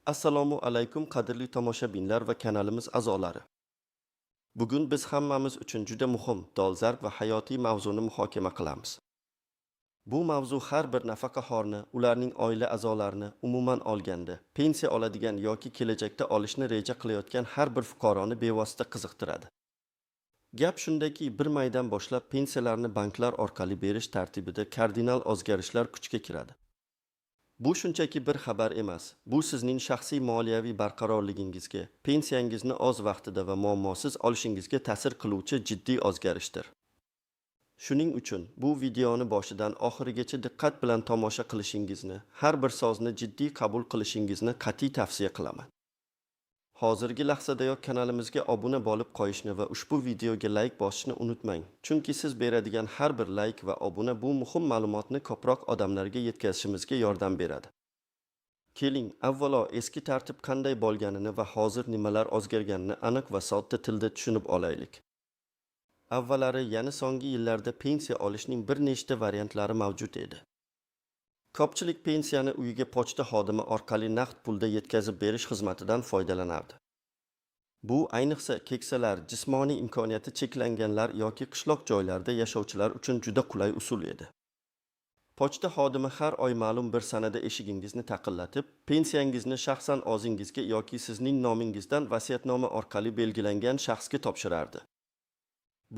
Assalomu alaykum qadrli tomoshabinlar va kanalimiz a'zolari. Bugun biz hammamiz uchun juda muhim, dolzarb va hayotiy mavzuni muhokama qilamiz. Bu mavzu har bir nafaqaxo'rni, ularning oila a'zolarini, umuman olganda, pensiya oladigan yoki kelajakda olishni reja qilayotgan har bir fuqaroni bevosita qiziqtiradi. Gap shundaki, bir maydan boshlab pensiyalarni banklar orqali berish tartibida kardinal o'zgarishlar kuchga kiradi. Bu shunchaki bir xabar emas. Bu sizning shaxsiy moliyaviy barqarorligingizga, pensiyangizni o'z vaqtida va muammosiz olishingizga ta'sir qiluvchi jiddiy o'zgarishdir. Shuning uchun bu videoni boshidan oxirigacha diqqat bilan tomosha qilishingizni, har bir so'zni jiddiy qabul qilishingizni qat'iy tavsiya qilaman. Hozirgi lahzadayoq kanalimizga obuna bo'lib qo'yishni va ushbu videoga like bosishni unutmang. Chunki siz beradigan har bir like va obuna bu muhim ma'lumotni ko'proq odamlarga yetkazishimizga yordam beradi. Keling, avvalo eski tartib qanday bo'lganini va hozir nimalar o'zgarganini aniq va sodda tilda tushunib olaylik. Avvallari, ya'ni so'nggi yillarda pensiya olishning bir nechta variantlari mavjud edi. Ko'pchilik pensiyani uyiga pochta xodimi orqali naqd pulda yetkazib berish xizmatidan foydalanardi. Bu ayniqsa keksalar, jismoniy imkoniyati cheklanganlar yoki qishloq joylarda yashovchilar uchun juda qulay usul edi. Pochta xodimi har oy ma'lum bir sanada eshigingizni taqillatib, pensiyangizni shaxsan o'zingizga yoki sizning nomingizdan vasiyatnoma orqali belgilangan shaxsga topshirardi.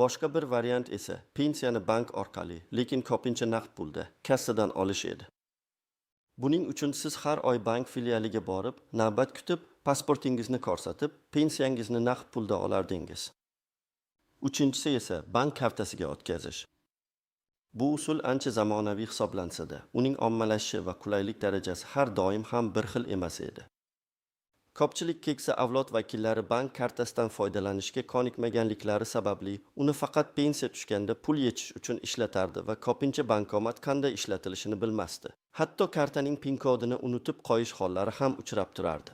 Boshqa bir variant esa pensiyani bank orqali, lekin ko'pincha naqd pulda, kassadan olish edi. Buning uchun siz har oy bank filialiga borib, navbat kutib, pasportingizni ko'rsatib, pensiyangizni naqd pulda olardingiz. Uchinchisi esa bank kartasiga o'tkazish. Bu usul ancha zamonaviy hisoblansa-da, uning ommalashishi va qulaylik darajasi har doim ham bir xil emas edi. Ko'pchilik keksa avlod vakillari bank kartasidan foydalanishga ko'nikmaganliklari sababli uni faqat pensiya tushganda pul yechish uchun ishlatardi va ko'pincha bankomat qanday ishlatilishini bilmasdi. Hatto kartaning pin kodini unutib qo'yish hollari ham uchrab turardi.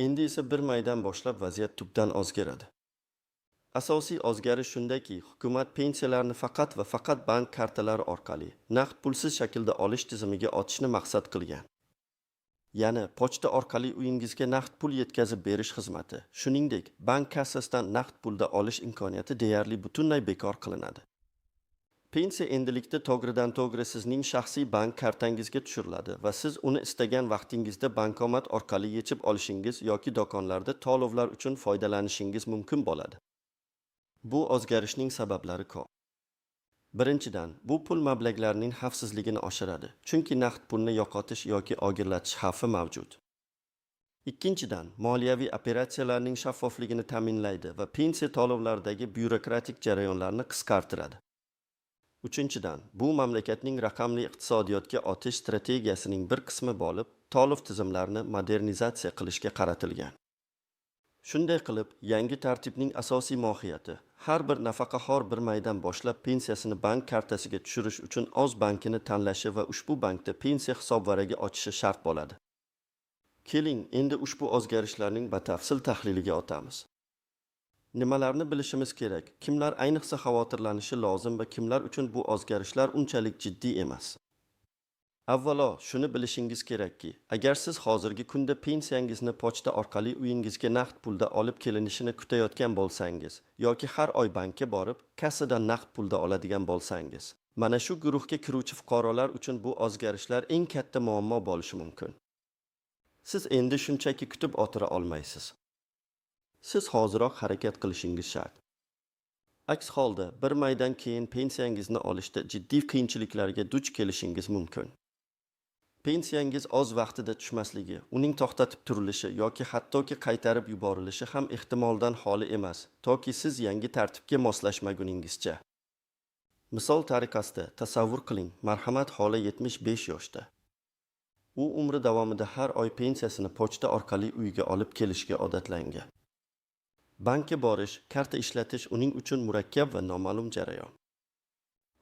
Endi esa bir maydan boshlab vaziyat tubdan o'zgaradi. Asosiy o'zgarish shundaki, hukumat pensiyalarni faqat va faqat bank kartalari orqali naqd pulsiz shaklda olish tizimiga o'tishni maqsad qilgan. Ya'ni pochta orqali uyingizga naqd pul yetkazib berish xizmati, shuningdek, bank kassasidan naqd pulda olish imkoniyati deyarli butunlay bekor qilinadi. Pensiya endilikda to'g'ridan-to'g'ri sizning shaxsiy bank kartangizga tushiriladi va siz uni istagan vaqtingizda bankomat orqali yechib olishingiz yoki do'konlarda to'lovlar uchun foydalanishingiz mumkin bo'ladi. Bu o'zgarishning sabablari ko'p. Birinchidan, bu pul mablag'larining xavfsizligini oshiradi, chunki naqd pulni yo'qotish yoki o'g'irlatish xavfi mavjud. Ikkinchidan, moliyaviy operatsiyalarning shaffofligini ta'minlaydi va pensiya to'lovlaridagi byurokratik jarayonlarni qisqartiradi. Uchinchidan, bu mamlakatning raqamli iqtisodiyotga o'tish strategiyasining bir qismi bo'lib, to'lov tizimlarini modernizatsiya qilishga qaratilgan. Shunday qilib, yangi tartibning asosiy mohiyati har bir nafaqaxo'r bir maydan boshlab pensiyasini bank kartasiga tushirish uchun o'z bankini tanlashi va ushbu bankda pensiya hisobvaragi ochishi shart bo'ladi. Keling, endi ushbu o'zgarishlarning batafsil tahliliga o'tamiz. Nimalarni bilishimiz kerak? Kimlar ayniqsa xavotirlanishi lozim va kimlar uchun bu o'zgarishlar unchalik jiddiy emas? Avvalo, shuni bilishingiz kerakki, agar siz hozirgi kunda pensiyangizni pochta orqali uyingizga naqd pulda olib kelinishini kutayotgan bo'lsangiz, yoki har oy bankka borib, kassadan naqd pulda oladigan bo'lsangiz, mana shu guruhga kiruvchi fuqarolar uchun bu o'zgarishlar eng katta muammo bo'lishi mumkin. Siz endi shunchaki kutib o'tira olmaysiz. Siz hoziroq harakat qilishingiz shart. Aks holda, bir maydan keyin pensiyangizni olishda jiddiy qiyinchiliklarga duch kelishingiz mumkin. Pensiyangiz o'z vaqtida tushmasligi, uning to'xtatib turilishi yoki hattoki qaytarib yuborilishi ham ehtimoldan xoli emas, toki siz yangi tartibga moslashmaguningizcha. Misol tariqasida tasavvur qiling, marhamat xola 75 yoshda. U umri davomida har oy pensiyasini pochta orqali uyiga olib kelishga odatlangan. Bankka borish, karta ishlatish uning uchun murakkab va noma'lum jarayon.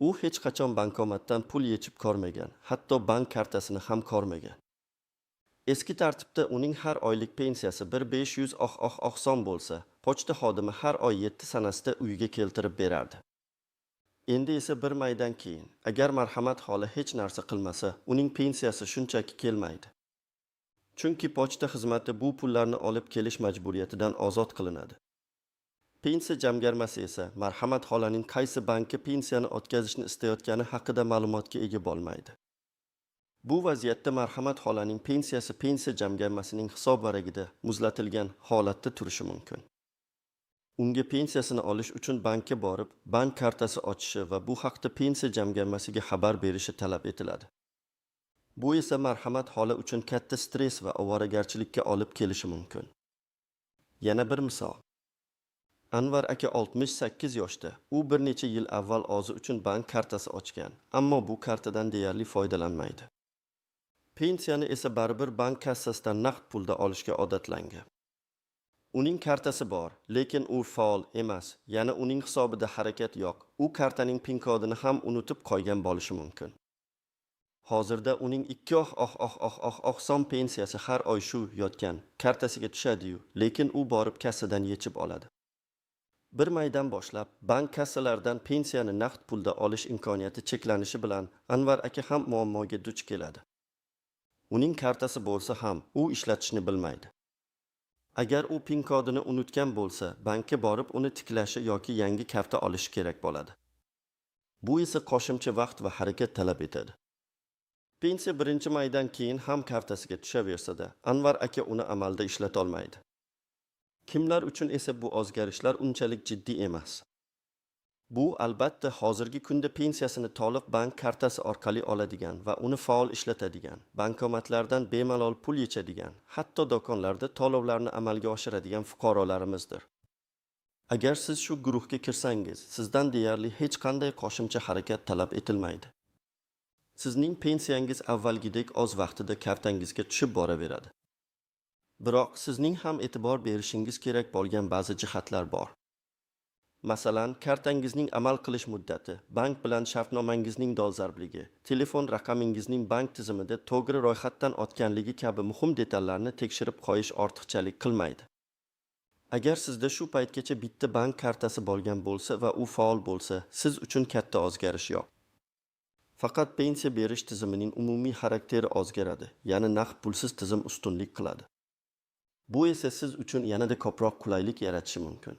U hech qachon bankomatdan pul yechib ko'rmagan, hatto bank kartasini ham ko'rmagan. Eski tartibda uning har oylik pensiyasi 1500 so'm bo'lsa, pochta xodimi har oy 7 sanasida uyiga keltirib berardi. Endi esa bir maydan keyin, agar marhamat xola hech narsa qilmasa, uning pensiyasi shunchaki kelmaydi. Chunki pochta xizmati bu pullarni olib kelish majburiyatidan ozod qilinadi. Pensiya jamg'armasi esa Marhamat xolaning qaysi bankka pensiyani o'tkazishni istayotgani haqida ma'lumotga ega bo'lmaydi. Bu vaziyatda Marhamat xolaning pensiyasi pensiya jamg'armasining hisob varagida muzlatilgan holatda turishi mumkin. Unga pensiyasini olish uchun bankka borib, bank kartasi ochishi va bu haqda pensiya jamg'armasiga xabar berishi talab etiladi. Bu esa Marhamat xola uchun katta stress va ovoragarchilikka olib kelishi mumkin. Yana bir misol. Anvar aka 68 yoshda. U bir necha yil avval o'zi uchun bank kartasi ochgan, ammo bu kartadan deyarli foydalanmaydi. Pensiyani esa baribir bank kassasidan naqd pulda olishga odatlangan. Uning kartasi bor, lekin u faol emas, ya'ni uning hisobida harakat yo'q. U kartaning PIN kodini ham unutib qo'ygan bo'lishi mumkin. Hozirda uning 2 so'm pensiyasi har oy shu yotgan kartasiga tushadi-yu, lekin u borib kassadan yechib oladi. Bir maydan boshlab bank kassalaridan pensiyani naqd pulda olish imkoniyati cheklanishi bilan Anvar aka ham muammoga duch keladi. Uning kartasi bo'lsa ham u ishlatishni bilmaydi. Agar u PIN kodini unutgan bo'lsa, bankka borib uni tiklashi yoki yangi karta olishi kerak bo'ladi. Bu esa qo'shimcha vaqt va harakat talab etadi. Pensiya birinchi maydan keyin ham kartasiga tushaversa-da, Anvar aka uni amalda ishlata olmaydi. Kimlar uchun esa bu o'zgarishlar unchalik jiddiy emas. Bu albatta hozirgi kunda pensiyasini to'liq bank kartasi orqali oladigan va uni faol ishlatadigan, bankomatlardan bemalol pul yechadigan, hatto do'konlarda to'lovlarni amalga oshiradigan fuqarolarimizdir. Agar siz shu guruhga kirsangiz, sizdan deyarli hech qanday qo'shimcha harakat talab etilmaydi. Sizning pensiyangiz avvalgidek o'z vaqtida kartangizga tushib boraveradi. Biroq sizning ham e'tibor berishingiz kerak bo'lgan ba'zi jihatlar bor. Masalan, kartangizning amal qilish muddati, bank bilan shartnomangizning dolzarbligi, telefon raqamingizning bank tizimida to'g'ri ro'yxatdan o'tganligi kabi muhim detallarni tekshirib qo'yish ortiqchalik qilmaydi. Agar sizda shu paytgacha bitta bank kartasi bo'lgan bo'lsa va u faol bo'lsa, siz uchun katta o'zgarish yo'q. Faqat pensiya berish tizimining umumiy xarakteri o'zgaradi, ya'ni naqd pulsiz tizim ustunlik qiladi. Bu esa siz uchun yanada ko'proq qulaylik yaratishi mumkin.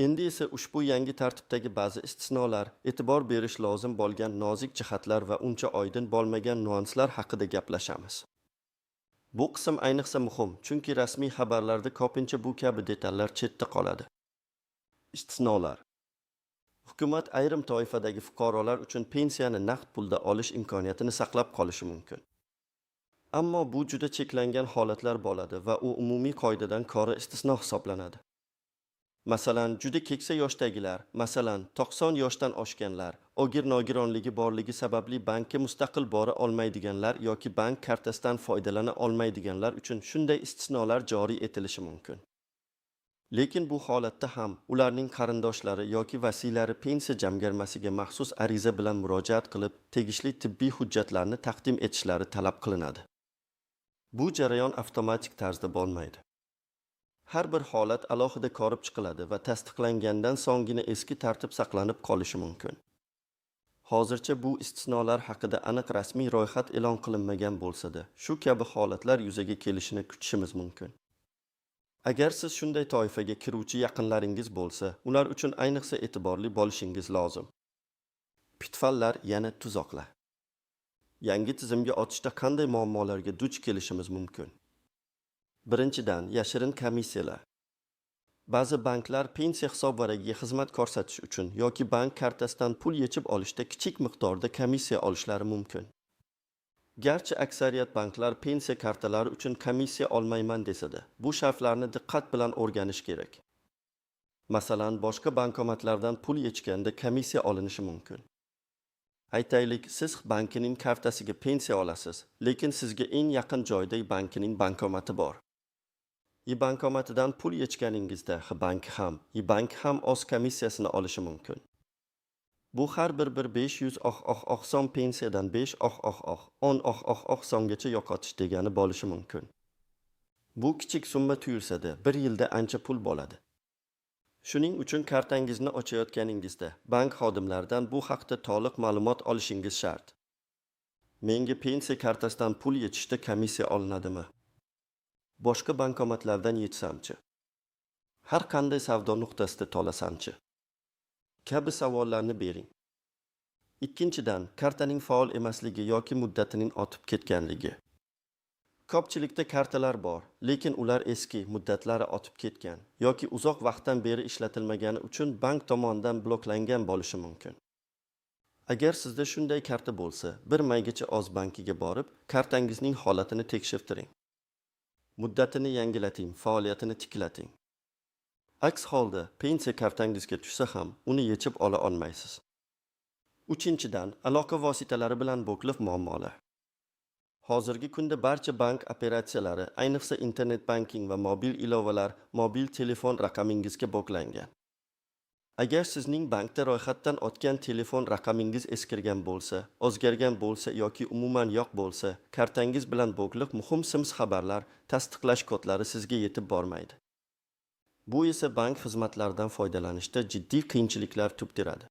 Endi esa ushbu yangi tartibdagi ba'zi istisnolar, e'tibor berish lozim bo'lgan nozik jihatlar va uncha oydin bo'lmagan nuanslar haqida gaplashamiz. Bu qism ayniqsa muhim, chunki rasmiy xabarlarda ko'pincha bu kabi detallar chetda qoladi. Istisnolar. Hukumat ayrim toifadagi fuqarolar uchun pensiyani naqd pulda olish imkoniyatini saqlab qolishi mumkin. Ammo bu juda cheklangan holatlar bo'ladi va u umumiy qoidadan ko'ra istisno hisoblanadi. Masalan, juda keksa yoshdagilar, masalan, 90 yoshdan oshganlar, og'ir-nogironligi borligi sababli bankka mustaqil bora olmaydiganlar yoki bank kartasidan foydalana olmaydiganlar uchun shunday istisnolar joriy etilishi mumkin. Lekin bu holatda ham ularning qarindoshlari yoki vasiylari pensiya jamg'armasiga maxsus ariza bilan murojaat qilib, tegishli tibbiy hujjatlarni taqdim etishlari talab qilinadi. Bu jarayon avtomatik tarzda bo'lmaydi. Har bir holat alohida ko'rib chiqiladi va tasdiqlangandan so'nggina eski tartib saqlanib qolishi mumkin. Hozircha bu istisnolar haqida aniq rasmiy ro'yxat e'lon qilinmagan bo'lsa-da, shu kabi holatlar yuzaga kelishini kutishimiz mumkin. Agar siz shunday toifaga kiruvchi yaqinlaringiz bo'lsa, ular uchun ayniqsa e'tiborli bo'lishingiz lozim. Pitfallar yana tuzoqlar. Yangi tizimga o'tishda qanday muammolarga duch kelishimiz mumkin? Birinchidan, yashirin komissiyalar. Ba'zi banklar pensiya hisobvaragiga xizmat ko'rsatish uchun yoki bank kartasidan pul yechib olishda kichik miqdorda komissiya olishlari mumkin. Garchi aksariyat banklar pensiya kartalari uchun komissiya olmayman desa-da, bu shartlarni diqqat bilan o'rganish kerak. Masalan, boshqa bankomatlardan pul yechganda komissiya olinishi mumkin. Aytaylik, siz bankining kartasiga pensiya olasiz, lekin sizga eng yaqin joyda bankining bankomati bor. bankomatidan pul yechganingizda bank ham o'z komissiyasini olishi mumkin. Bu har bir 500 so'm pensiyadan 10 so'mgacha yo'qotish degani bo'lishi mumkin. Bu kichik summa tuyulsa-da, bir yilda ancha pul bo'ladi. Shuning uchun kartangizni ochayotganingizda bank xodimlaridan bu haqda to'liq ma'lumot olishingiz shart. Menga pensiya kartasidan pul yechishda komissiya olinadimi? Boshqa bankomatlardan yechsamchi? Har qanday savdo nuqtasida tolasamchi? Kabi savollarni bering. Ikkinchidan, kartaning faol emasligi yoki muddatining o'tib ketganligi. Ko'pchilikda kartalar bor, lekin ular eski, muddatlari o'tib ketgan yoki uzoq vaqtdan beri ishlatilmagani uchun bank tomonidan bloklangan bo'lishi mumkin. Agar sizda shunday karta bo'lsa, bir maygacha oz bankiga borib, kartangizning holatini tekshirtiring. Muddatini yangilating, faoliyatini tiklating. Aks holda, pensiya kartangizga tushsa ham, uni yechib ola olmaysiz. Uchinchidan, aloqa vositalari bilan bog'liq muammolar. Hozirgi kunda barcha bank operatsiyalari, ayniqsa internet banking va mobil ilovalar mobil telefon raqamingizga bog'langan. Agar sizning bankda ro'yxatdan o'tgan telefon raqamingiz eskirgan bo'lsa, o'zgargan bo'lsa yoki umuman yo'q bo'lsa, kartangiz bilan bog'liq muhim sims xabarlar, tasdiqlash kodlari sizga yetib bormaydi. Bu esa bank xizmatlaridan foydalanishda jiddiy qiyinchiliklar tug'diradi.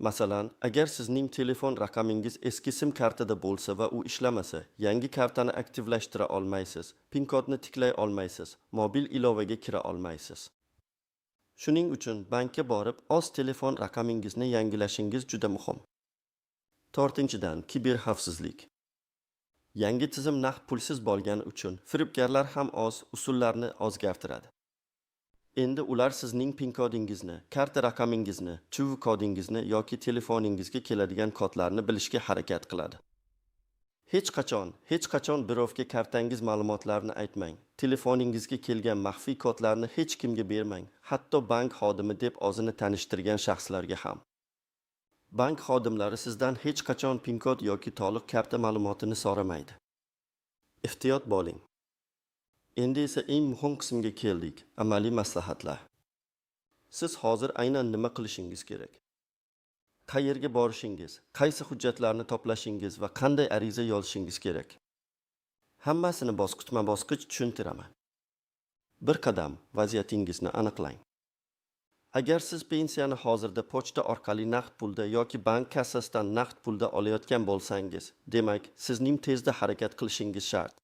Masalan, agar sizning telefon raqamingiz eski sim kartada bo'lsa va u ishlamasa, yangi kartani aktivlashtira olmaysiz, PIN kodni tiklay olmaysiz, mobil ilovaga kira olmaysiz. Shuning uchun bankka borib, o'z telefon raqamingizni yangilashingiz juda muhim. 4-dan, kiberxavfsizlik. Yangi tizim naqd pulsiz bo'lgani uchun firibgarlar ham o'z usullarni o'zgartiradi. Endi ular sizning PIN kodingizni, karta raqamingizni, chuv kodingizni yoki telefoningizga keladigan kodlarni bilishga harakat qiladi. Hech qachon birovga kartangiz ma'lumotlarini aytmang. Telefoningizga kelgan maxfiy kodlarni hech kimga bermang, hatto bank xodimi deb o'zini tanishtirgan shaxslarga ham. Bank xodimlari sizdan hech qachon PIN kod yoki to'liq karta ma'lumotini so'ramaydi. Ehtiyot bo'ling. Endi esa eng muhim qismga keldik, amaliy maslahatlar. Siz hozir aynan nima qilishingiz kerak? Qayerga borishingiz, qaysi hujjatlarni to'plashingiz va qanday ariza yozishingiz kerak? Hammasini bosqichma-bosqich tushuntiraman. Bir qadam vaziyatingizni aniqlang. Agar siz pensiyani hozirda pochta orqali naqd pulda yoki bank kassasidan naqd pulda olayotgan bo'lsangiz, demak, sizning tezda harakat qilishingiz shart.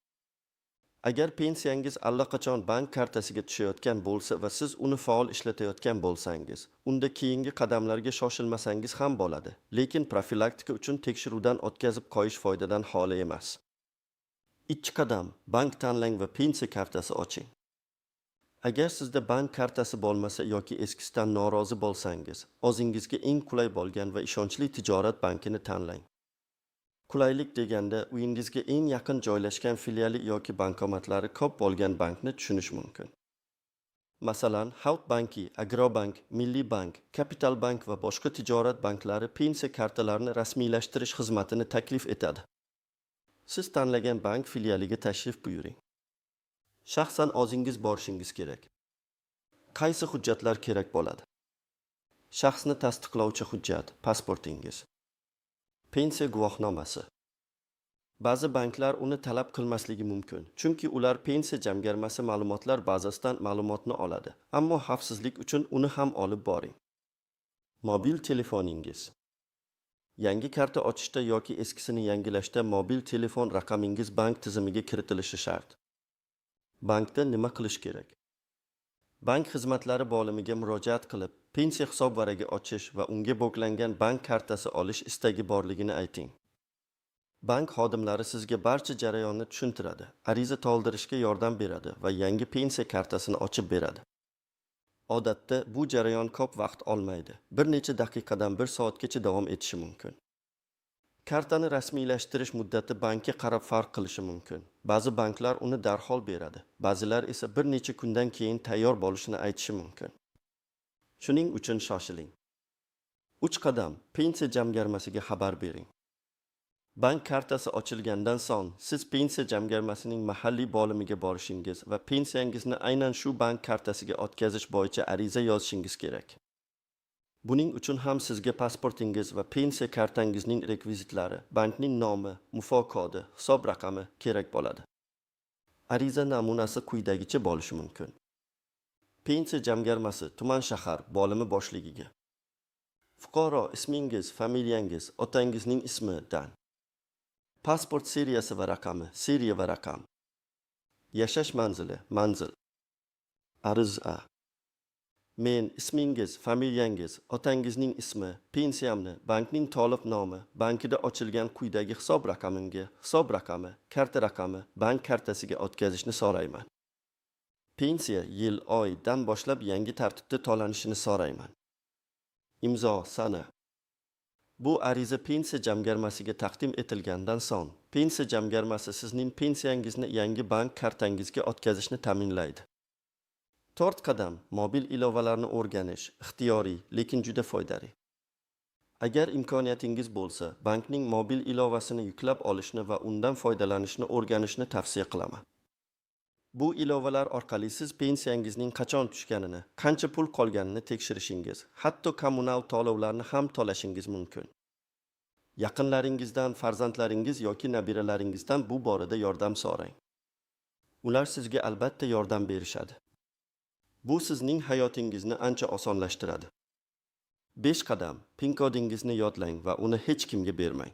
Agar pensiyangiz allaqachon bank kartasiga tushayotgan bo'lsa va siz uni faol ishlatayotgan bo'lsangiz, unda keyingi qadamlarga shoshilmasangiz ham bo'ladi, lekin profilaktika uchun tekshiruvdan o'tkazib qo'yish foydadan xoli emas. 2 qadam, bank tanlang va pensiya kartasi oching. Agar sizda bank kartasi bo'lmasa yoki eskisidan norozi bo'lsangiz, o'zingizga eng qulay bo'lgan va ishonchli tijorat bankini tanlang. Qulaylik deganda uyingizga eng yaqin joylashgan filiali yoki bankomatlari ko'p bo'lgan bankni tushunish mumkin. Masalan, Xalq banki, Agrobank, Milliy bank, Kapital bank va boshqa tijorat banklari pensiya kartalarini rasmiylashtirish xizmatini taklif etadi. Siz tanlagan bank filialiga tashrif buyuring. Shaxsan o'zingiz borishingiz kerak. Qaysi hujjatlar kerak bo'ladi? Shaxsni tasdiqlovchi hujjat, pasportingiz. Pensiya guvohnomasi. Ba'zi banklar uni talab qilmasligi mumkin, chunki ular pensiya jamg'armasi ma'lumotlar bazasidan ma'lumotni oladi, ammo xavfsizlik uchun uni ham olib boring. Mobil telefoningiz. Yangi karta ochishda yoki eskisini yangilashda mobil telefon raqamingiz bank tizimiga kiritilishi shart. Bankda nima qilish kerak? Bank xizmatlari bo'limiga murojaat qilib, pensiya hisobvaragi ochish va unga bog'langan bank kartasi olish istagi borligini ayting. Bank xodimlari sizga barcha jarayonni tushuntiradi, ariza to'ldirishga yordam beradi va yangi pensiya kartasini ochib beradi. Odatda bu jarayon ko'p vaqt olmaydi. Bir necha daqiqadan 1 soatgacha davom etishi mumkin. Kartani rasmiylashtirish muddati bankka qarab farq qilishi mumkin. Ba'zi banklar uni darhol beradi, ba'zilar esa bir necha kundan keyin tayyor bo'lishini aytishi mumkin. Shuning uchun shoshiling. 3 qadam, pensiya jamg'armasiga xabar bering. Bank kartasi ochilgandan so'ng, siz pensiya jamg'armasining mahalliy bo'limiga borishingiz va pensiyangizni aynan shu bank kartasiga o'tkazish bo'yicha ariza yozishingiz kerak. Buning uchun ham sizga pasportingiz va pensiya kartangizning rekvizitlari, bankning nomi, mufo kodi, hisob raqami kerak bo'ladi. Ariza namunasi quyidagicha bo'lishi mumkin. Pensiya jamg'armasi tuman shahar bo'limi boshligiga. Fuqaro ismingiz, familiyangiz, otangizning ismidan. Pasport seriyasi va raqami, seriya va raqam. Yashash manzili, manzil. Ariza. Men ismingiz, familiyangiz, otangizning ismi, pensiyamni, bankning tolib nomi, bankida ochilgan quyidagi hisob raqamimga, hisob raqami, karta raqami, bank kartasiga o'tkazishni so'rayman. Pensiya yil, oydan boshlab yangi tartibda to'lanishini so'rayman. Imzo, sana. Bu ariza pensiya jamg'armasiga taqdim etilgandan so'ng, pensiya jamg'armasi sizning pensiyangizni yangi bank kartangizga o'tkazishni ta'minlaydi. 4 qadam mobil ilovalarni o'rganish, ixtiyoriy, lekin juda foydali. Agar imkoniyatingiz bo'lsa, bankning mobil ilovasini yuklab olishni va undan foydalanishni o'rganishni tavsiya qilaman. Bu ilovalar orqali siz pensiyangizning qachon tushganini, qancha pul qolganini tekshirishingiz, hatto kommunal to'lovlarni ham to'lashingiz mumkin. Yaqinlaringizdan, farzandlaringiz yoki nabiralaringizdan bu borada yordam so'rang. Ular sizga albatta yordam berishadi. Bu sizning hayotingizni ancha osonlashtiradi. 5 qadam PIN kodingizni yodlang va uni hech kimga bermang.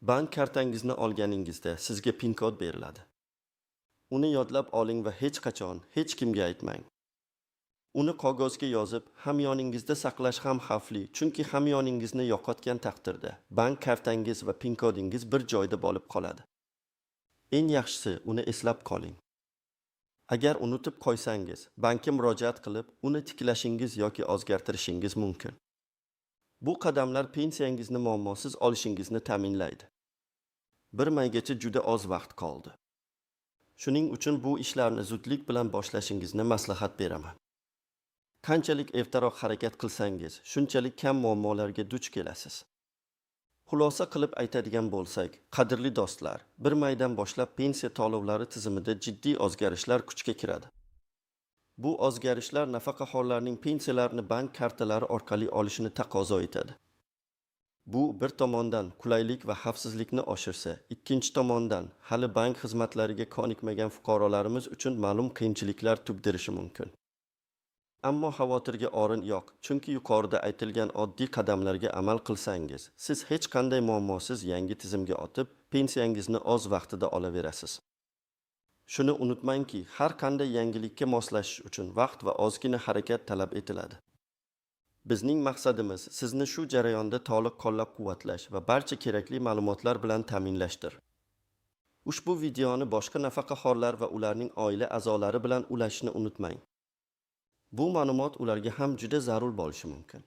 Bank kartangizni olganingizda sizga PIN kod beriladi. Uni yodlab oling va hech qachon hech kimga aytmang. Uni qog'ozga yozib, hamyoningizda saqlash ham xavfli, chunki hamyoningizni yo'qotgan taqdirda bank kartangiz va PIN kodingiz bir joyda bo'lib qoladi. Eng yaxshisi uni eslab qoling. Agar unutib qo'ysangiz, bankka murojaat qilib, uni tiklashingiz yoki o'zgartirishingiz mumkin. Bu qadamlar pensiyangizni muammosiz olishingizni ta'minlaydi. 1 maygacha juda oz vaqt qoldi. Shuning uchun bu ishlarni zudlik bilan boshlashingizni maslahat beraman. Qanchalik ertaroq harakat qilsangiz, shunchalik kam muammolarga duch kelasiz. Xulosa qilib aytadigan bo'lsak, qadrli do'stlar, 1 maydan boshlab pensiya to'lovlari tizimida jiddiy o'zgarishlar kuchga kiradi. Bu o'zgarishlar nafaqaxo'rlarning pensiyalarini bank kartalari orqali olishini taqozo etadi. Bu bir tomondan qulaylik va xavfsizlikni oshirsa, ikkinchi tomondan hali bank xizmatlariga ko'nikmagan fuqarolarimiz uchun ma'lum qiyinchiliklar tug'dirishi mumkin. Ammo xavotirga o'rin yo'q, chunki yuqorida aytilgan oddiy qadamlarga amal qilsangiz, siz hech qanday muammosiz yangi tizimga o'tib, pensiyangizni o'z vaqtida olaverasiz. Shuni unutmangki, har qanday yangilikka moslashish uchun vaqt va ozgina harakat talab etiladi. Bizning maqsadimiz sizni shu jarayonda to'liq qo'llab-quvvatlash va barcha kerakli ma'lumotlar bilan ta'minlashdir. Ushbu videoni boshqa nafaqaxo'rlar va ularning oila a'zolari bilan ulashishni unutmang. Bu ma'lumot ularga ham juda zarur bo'lishi mumkin.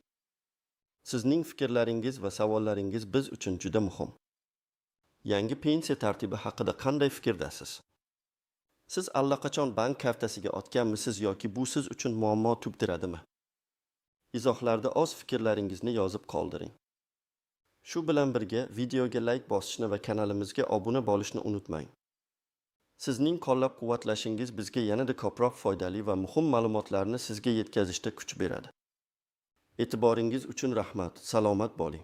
Sizning fikrlaringiz va savollaringiz biz uchun juda muhim. Yangi pensiya tartibi haqida qanday fikrdasiz? Siz allaqachon bank kartasiga o'tganmisiz yoki bu siz uchun muammo tug'diradimi? Izohlarda o'z fikrlaringizni yozib qoldiring. Shu bilan birga videoga like bosishni va kanalimizga obuna bo'lishni unutmang. Sizning qo'llab-quvvatlashingiz bizga yanada ko'proq foydali va muhim ma'lumotlarni sizga yetkazishda kuch beradi. E'tiboringiz uchun rahmat. Salomat bo'ling.